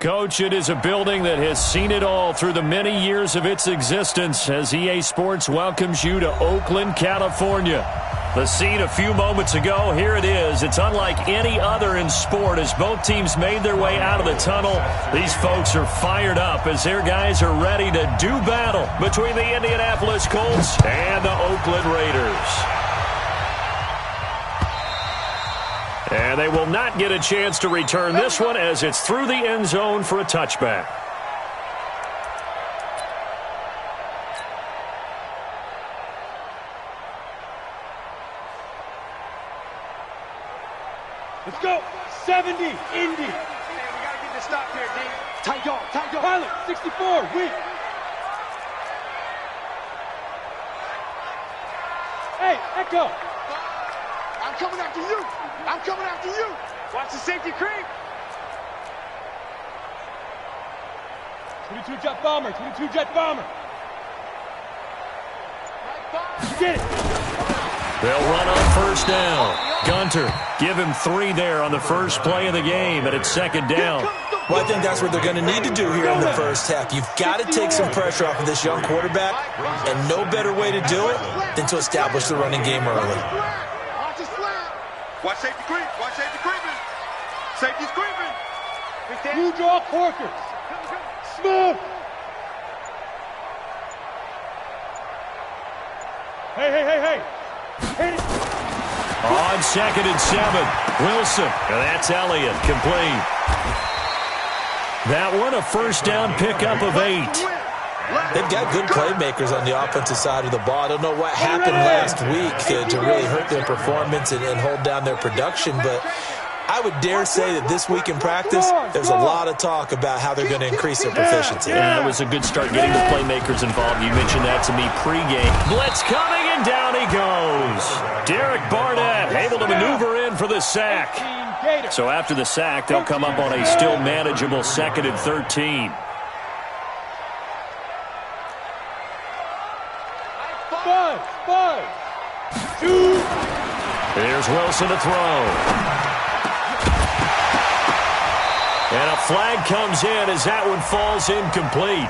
Coach, it is a building that has seen it all through the many years of its existence as EA Sports welcomes you to Oakland, California. The scene a few moments ago, here it is. It's unlike any other in sport as both teams made their way out of the tunnel. These folks are fired up as their guys are ready to do battle between the Indianapolis Colts and the Oakland Raiders. And they will not get a chance to return this one as it's through the end zone for a touchback. Let's go. 70, Indy. Man, we got to get this stop here, D. Tight y'all. Pilot, 64, weak. Hey, Echo. I'm coming after you. Watch the safety creep. 22 jet bomber. Get it. They'll run on first down. Gunter, give him 3 there on the first play of the game, and it's second down. Well, I think that's what they're going to need to do here in the first half. You've got to take some pressure off of this young quarterback, and no better way to do it than to establish the running game early. Watch safety creep. Safety's creeping. Blue draw Corkers. Smooth. Hey. Hit it. On 2nd and 7, Wilson. And that's Elliott, complete. That one, a first down pickup of 8. They've got good playmakers on the offensive side of the ball. I don't know what happened last week to really hurt their performance and hold down their production, but I would dare say that this week in practice, there's a lot of talk about how they're going to increase their proficiency. Yeah, that was a good start getting the playmakers involved. You mentioned that to me pregame. Blitz coming, and down he goes. Derek Barnett able to maneuver in for the sack. So after the sack, they'll come up on a still manageable 2nd and 13. Five. 2. Here's Wilson to throw. And a flag comes in as that one falls incomplete.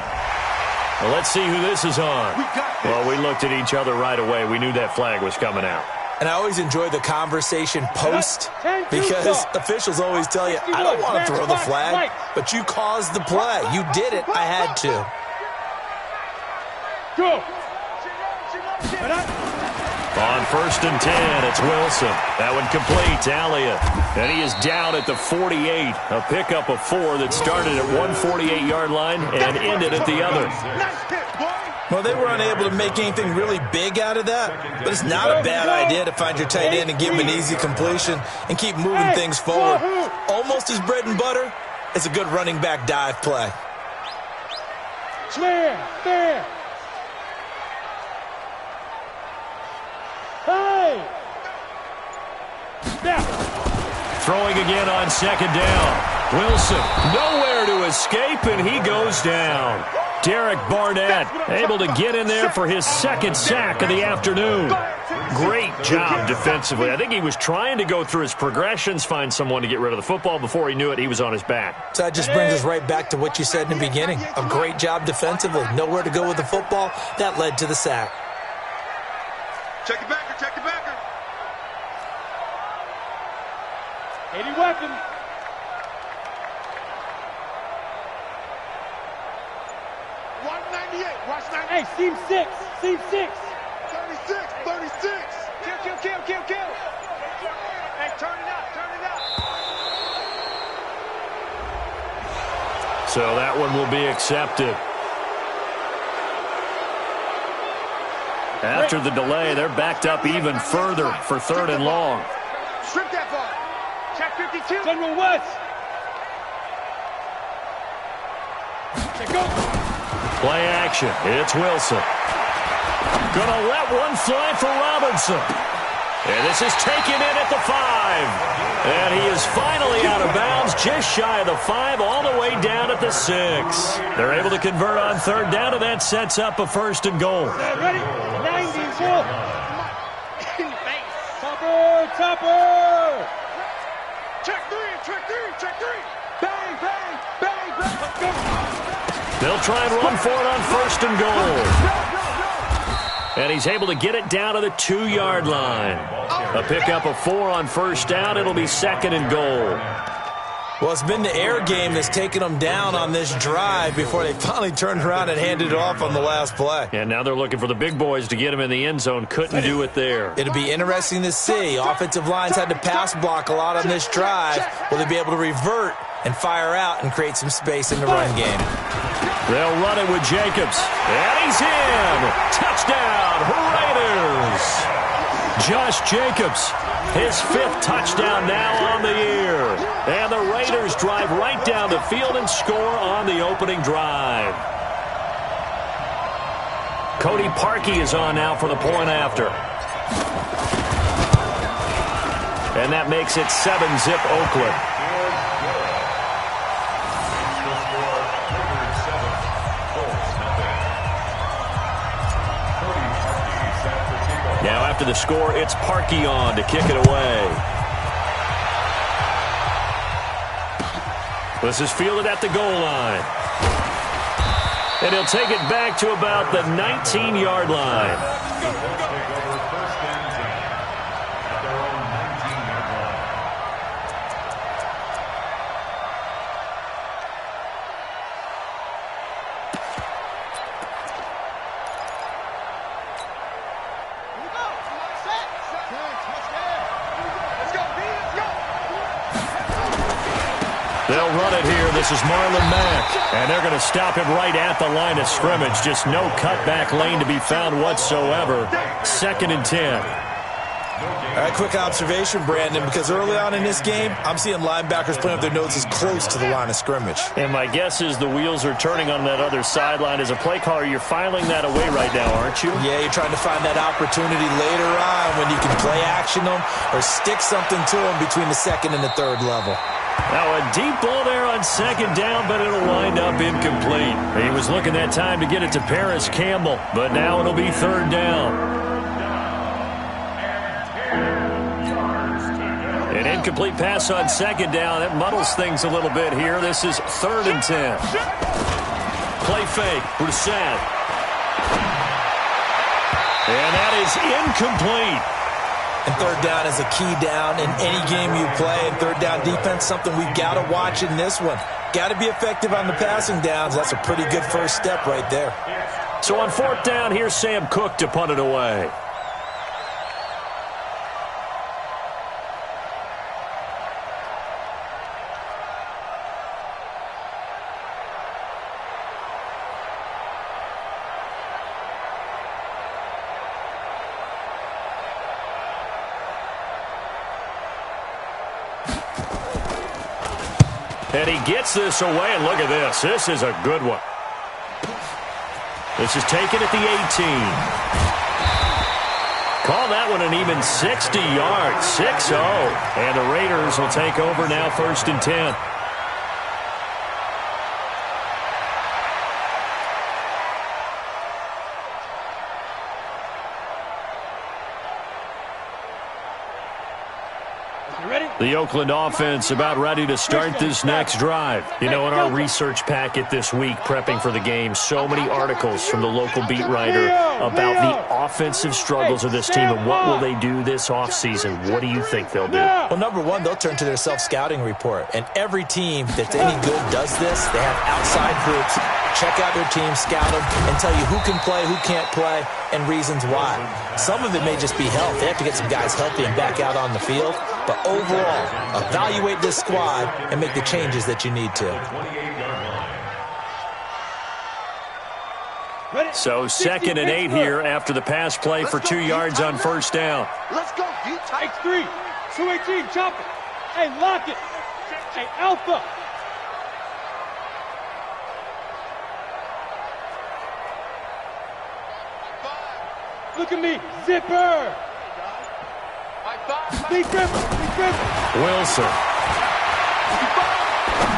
Well, let's see who this is on. Well, we looked at each other right away. We knew that flag was coming out. And I always enjoy the conversation post because officials always tell you, I don't want to throw the flag, but you caused the play. You did it. I had to. Go. On 1st and 10, it's Wilson. That one complete to Elliott. And he is down at the 48. A pickup of 4 that started at one 48-yard line and ended at the other. Well, they were unable to make anything really big out of that, but it's not a bad idea to find your tight end and give him an easy completion and keep moving things forward. Almost as bread and butter as a good running back dive play. There. Hey! Down. Throwing again on 2nd down. Wilson nowhere to escape, and he goes down. Derek Barnett able to get in there for his 2nd sack of the afternoon. Great job defensively. I think he was trying to go through his progressions, find someone to get rid of the football. Before he knew it, he was on his back. So that just brings us right back to what you said in the beginning. A great job defensively. Nowhere to go with the football. That led to the sack. Check the backer. 80 weapon. Watch 98. Hey, seam 6. 36. Kill. Hey, turn it up. So that one will be accepted. After the delay, they're backed up even further for 3rd and long. Strip that ball. Check 52. General West. Go. Play action. It's Wilson. Gonna let one fly for Robinson. And this is taken in at the 5. And he is finally out of bounds, just shy of the 5, all the way down at the 6. They're able to convert on 3rd down, and that sets up a 1st and goal. Ready? 90, full. Topper. Check 3. Bang. They'll try and run for it on 1st and goal. And he's able to get it down to the 2-yard line. A pickup of 4 on 1st down. It'll be 2nd and goal. Well, it's been the air game that's taken them down on this drive before they finally turned around and handed it off on the last play. And now they're looking for the big boys to get him in the end zone. Couldn't do it there. It'll be interesting to see. Offensive lines had to pass block a lot on this drive. Will they be able to revert and fire out and create some space in the run game? They'll run it with Jacobs. And he's in. Touchdown, Raiders. Josh Jacobs, his 5th touchdown now on the year. And the Raiders drive right down the field and score on the opening drive. Cody Parkey is on now for the point after. And that makes it 7-zip Oakland. Now after the score, it's Parkey on to kick it away. This is fielded at the goal line. And he'll take it back to about the 19-yard line. They'll run it here. This is Marlon Mack. And they're going to stop him right at the line of scrimmage. Just no cutback lane to be found whatsoever. 2nd and 10. All right, quick observation, Brandon, because early on in this game, I'm seeing linebackers putting up their noses close to the line of scrimmage. And my guess is the wheels are turning on that other sideline. As a play caller, you're filing that away right now, aren't you? Yeah, you're trying to find that opportunity later on when you can play action them or stick something to them between the 2nd and the 3rd level. Now a deep ball there on 2nd down, but it'll wind up incomplete. He was looking that time to get it to Paris Campbell, but now it'll be 3rd down. An incomplete pass on 2nd down. It muddles things a little bit here. This is 3rd and 10. Play fake. Brissett. And that is incomplete. And 3rd down is a key down in any game you play. And 3rd down defense, something we've got to watch in this one. Got to be effective on the passing downs. That's a pretty good first step right there. So on 4th down, here's Sam Cook to punt it away. And he gets this away, and look at this. This is a good one. This is taken at the 18. Call that one an even 60 yards, 6-0. And the Raiders will take over now 1st and 10. The Oakland offense about ready to start this next drive. You know, in our research packet this week, prepping for the game, so many articles from the local beat writer about the offensive struggles of this team and what will they do this offseason. What do you think they'll do? Well, number one, they'll turn to their self-scouting report. And every team that's any good does this. They have outside groups. Check out their team, scout them, and tell you who can play, who can't play, and reasons why. Some of it may just be health. They have to get some guys healthy and back out on the field. But overall, evaluate this squad and make the changes that you need to. So 2nd and 8 here after the pass play for 2 yards on 1st down. Let's go, X3, 218, chop it. Hey, lock it. Hey, Alpha. Look at me, zipper. Big Ripper. Wilson.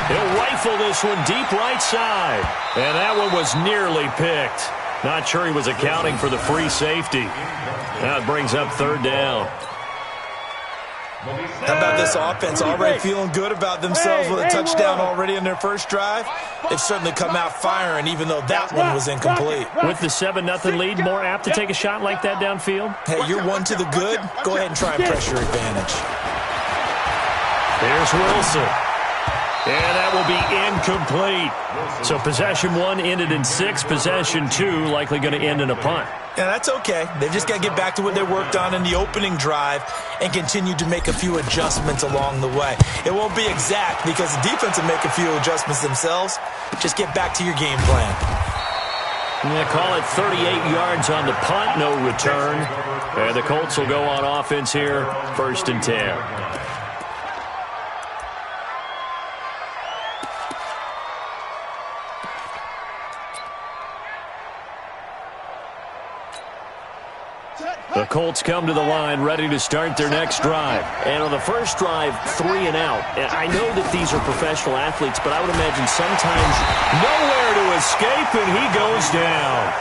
He'll rifle this one deep right side. And that one was nearly picked. Not sure he was accounting for the free safety. Now it brings up 3rd down. How about this offense already feeling good about themselves with a touchdown already in their first drive? They've certainly come out firing, even though that one was incomplete. With the 7-0 lead, more apt to take a shot like that downfield? Hey, you're one to the good. Go ahead and try and press your advantage. Here's Wilson. And that will be incomplete. So possession 1 ended in 6. Possession 2 likely going to end in a punt. Yeah, that's okay. They've just got to get back to what they worked on in the opening drive and continue to make a few adjustments along the way. It won't be exact because the defense will make a few adjustments themselves. Just get back to your game plan. Yeah, call it 38 yards on the punt, no return. And the Colts will go on offense here, 1st and 10. The Colts come to the line ready to start their next drive. And on the first drive, 3 and out. And I know that these are professional athletes, but I would imagine sometimes nowhere to escape, and he goes down.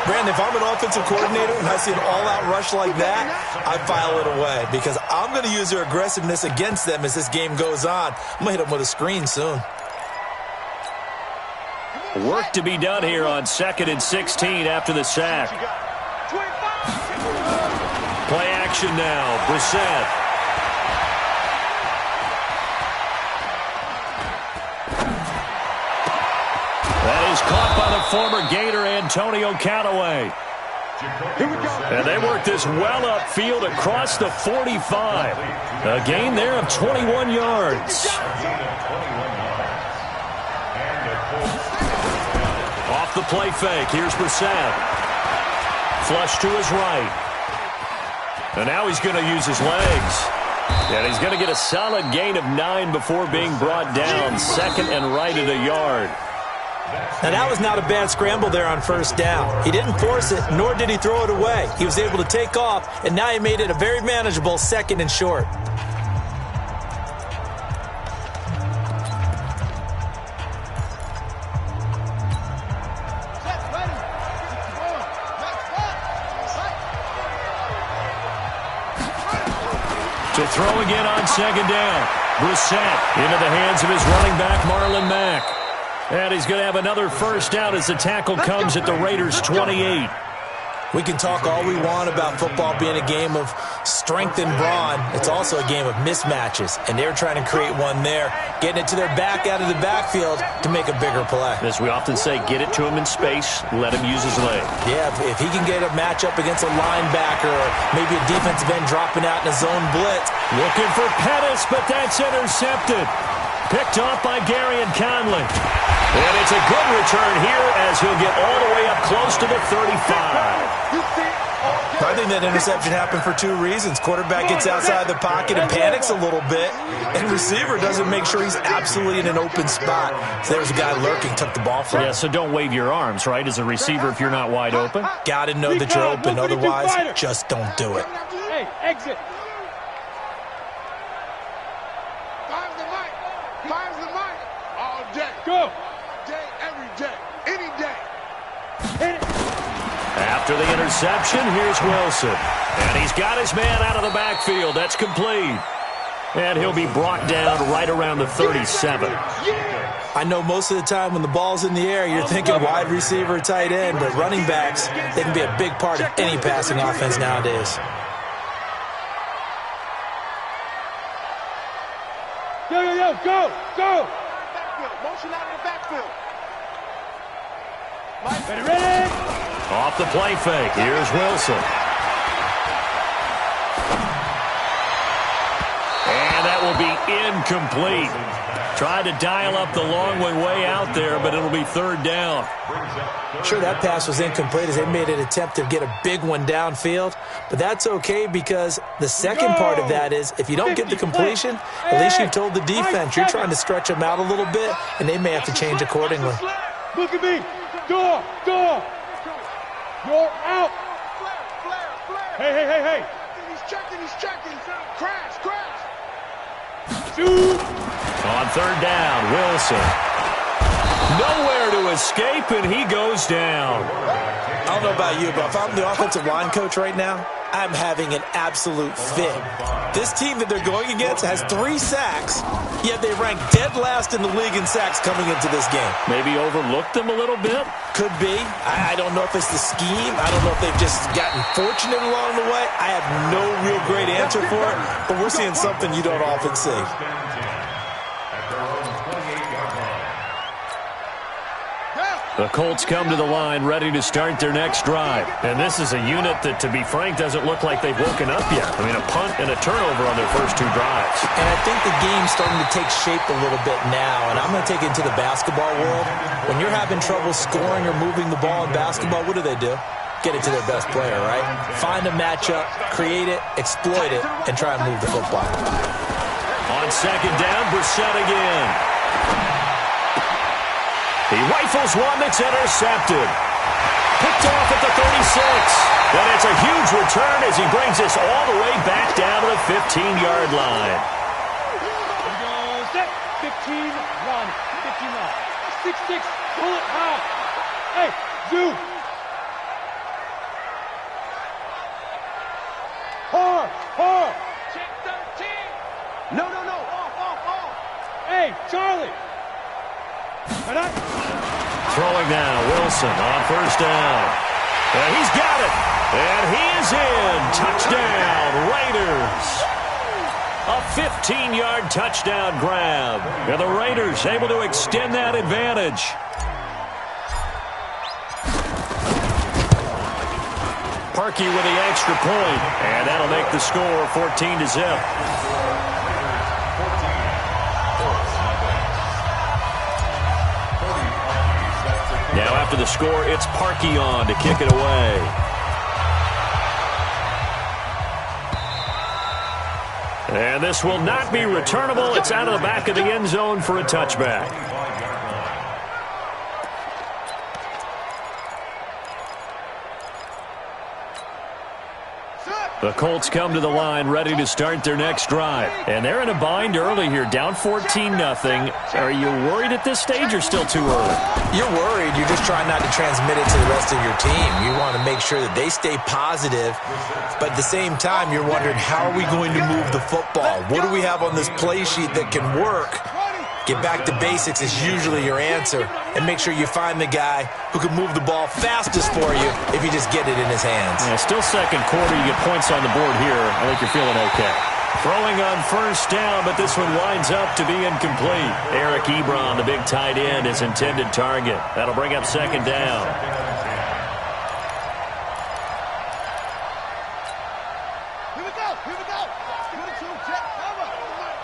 Brandon, if I'm an offensive coordinator and I see an all-out rush like that, I file it away because I'm going to use their aggressiveness against them as this game goes on. I'm going to hit them with a screen soon. Work to be done here on 2nd and 16 after the sack. Play action now. Brissett. That is caught by the former Gator Antonio Callaway. And they work this well upfield across the 45. A gain there of 21 yards. Off the play fake. Here's Brissett. Flush to his right. And now he's going to use his legs. And he's going to get a solid gain of 9 before being brought down. 2nd and right at a yard. Now, that was not a bad scramble there on 1st down. He didn't force it, nor did he throw it away. He was able to take off, and now he made it a very manageable 2nd and short. To throw again on 2nd down. Brissett into the hands of his running back, Marlon Mack. And he's going to have another 1st down as the tackle comes at the Raiders' 28. We can talk all we want about football being a game of strength and brawn. It's also a game of mismatches, and they're trying to create one there, getting it to their back out of the backfield to make a bigger play. As we often say, get it to him in space, let him use his leg. Yeah, if he can get a matchup against a linebacker or maybe a defensive end dropping out in a zone blitz. Looking for Pettis, but that's intercepted. Picked off by Gary and Conley. And it's a good return here as he'll get all the way up close to the 35. I think that interception happened for 2 reasons. Quarterback gets outside the pocket and panics a little bit, and receiver doesn't make sure he's absolutely in an open spot. So there's a guy lurking, took the ball from him. Yeah, so don't wave your arms, right, as a receiver if you're not wide open? Got to know that you're open, otherwise just don't do it. Hey, exit. Fire's the mic. All day. Go. Day, every day. Any day. Hit it. After the interception, here's Wilson. And he's got his man out of the backfield. That's complete. And he'll be brought down right around the 37. I know most of the time when the ball's in the air, you're thinking wide receiver, tight end, but running backs, they can be a big part of any passing offense nowadays. Yo, go. Backfield. Motion out of the backfield. Ready. Off the play fake. Here's Wilson. And that will be incomplete. Tried to dial up the long way out there, but it'll be 3rd down. Sure, that pass was incomplete as they made an attempt to get a big one downfield, but that's okay because the second part of that is if you don't get the completion, at least you've told the defense you're trying to stretch them out a little bit, and they may have to change accordingly. Look at me. Door. You're out. Flare. Hey. He's checking. Crash. Shoot. On 3rd down, Wilson. Nowhere to escape, and he goes down. I don't know about you, but if I'm the offensive line coach right now, I'm having an absolute fit. This team that they're going against has 3 sacks, yet they rank dead last in the league in sacks coming into this game. Maybe overlooked them a little bit? Could be. I don't know if it's the scheme. I don't know if they've just gotten fortunate along the way. I have no real great answer for it, but we're seeing something you don't often see. The Colts come to the line ready to start their next drive. And this is a unit that, to be frank, doesn't look like they've woken up yet. I mean, a punt and a turnover on their first 2 drives. And I think the game's starting to take shape a little bit now. And I'm going to take it to the basketball world. When you're having trouble scoring or moving the ball in basketball, what do? Get it to their best player, right? Find a matchup, create it, exploit it, and try and move the football. On second down, Brissett again. He rifles one that's intercepted. Picked off at the 36. And it's a huge return as he brings us all the way back down to the 15-yard line. Here we go, set, 15, run, 15 run. 6-6, pull it high. Hey, zoom. Hard. Check 13. No, off. Hey, Charlie. Throwing now, Wilson on first down. And he's got it. And he is in. Touchdown, Raiders. A 15-yard touchdown grab. And the Raiders able to extend that advantage. Parkey with the extra point. And that'll make the score 14-0. Now after the score, it's Parkey on to kick it away. And this will not be returnable. It's out of the back of the end zone for a touchback. The Colts come to the line ready to start their next drive. And they're in a bind early here, down 14-0. Are you worried at this stage or still too early? You're worried. You're just trying not to transmit it to the rest of your team. You want to make sure that they stay positive. But at the same time, you're wondering, how are we going to move the football? What do we have on this play sheet that can work? Get back to basics is usually your answer. And make sure you find the guy who can move the ball fastest for you if you just get it in his hands. Yeah, still second quarter. You get points on the board here. I think you're feeling okay. Throwing on first down, but this one winds up to be incomplete. Eric Ebron, the big tight end, his intended target. That'll bring up second down. Here we go. 22, jet, cover.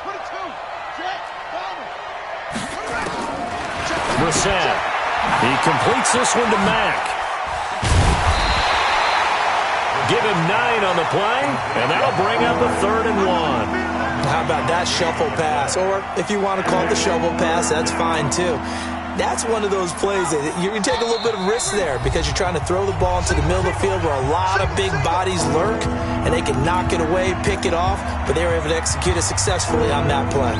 22, jet, cover. Brissett. He completes this one to Mack. Give him 9 on the play, and that'll bring up a 3rd and 1. How about that shuffle pass? Or if you want to call it the shovel pass, that's fine too. That's one of those plays that you can take a little bit of risk there because you're trying to throw the ball into the middle of the field where a lot of big bodies lurk, and they can knock it away, pick it off, but they were able to execute it successfully on that play.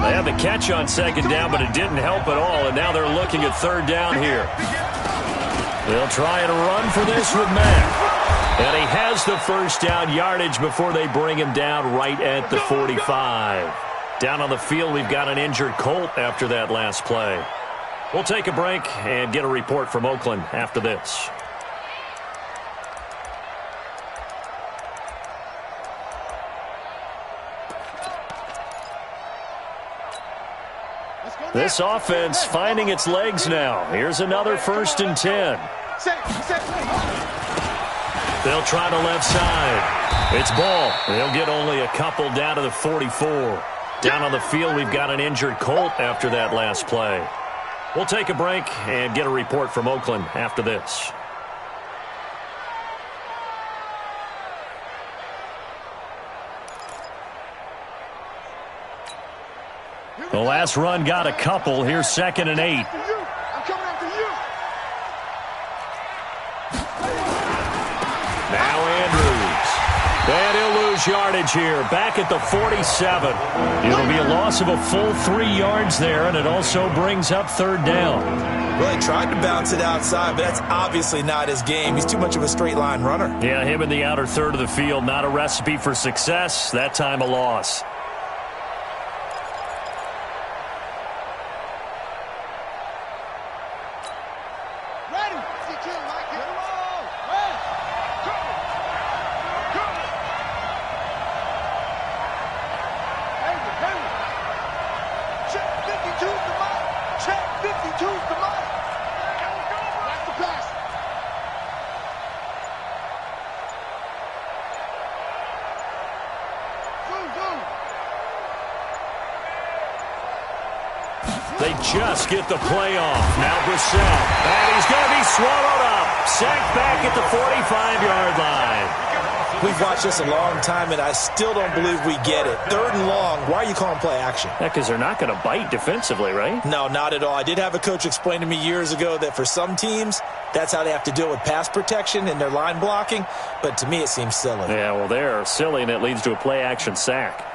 They had the catch on second down, but it didn't help at all, and now they're looking at 3rd down here. They'll try and run for this with Mack. And he has the first down yardage before they bring him down right at the 45. Down on the field, we've got an injured Colt after that last play. We'll take a break and get a report from Oakland after this. This offense finding its legs now. Here's another 1st and 10. They'll try to left side. It's ball. They'll get only a couple down to the 44. Down on the field, we've got an injured Colt after that last play. We'll take a break and get a report from Oakland after this. The last run got a couple. Here's 2nd and 8. I'm coming after you. Now Andrews. And he'll lose his yardage here, back at the 47. It'll be a loss of a full 3 yards there, and it also brings up third down. Well, he tried to bounce it outside, but that's obviously not his game. He's too much of a straight line runner. Yeah, him in the outer third of the field, not a recipe for success. That time a loss. They just get the play off. Now Brissett. And he's going to be swallowed up. Sacked back at the 45-yard line. We've watched this a long time, and I still don't believe we get it. Third and long, why are you calling play action? Yeah, because they're not going to bite defensively, right? No, not at all. I did have a coach explain to me years ago that for some teams, that's how they have to deal with pass protection and their line blocking. But to me, it seems silly. Yeah, well, they're silly, and it leads to a play action sack.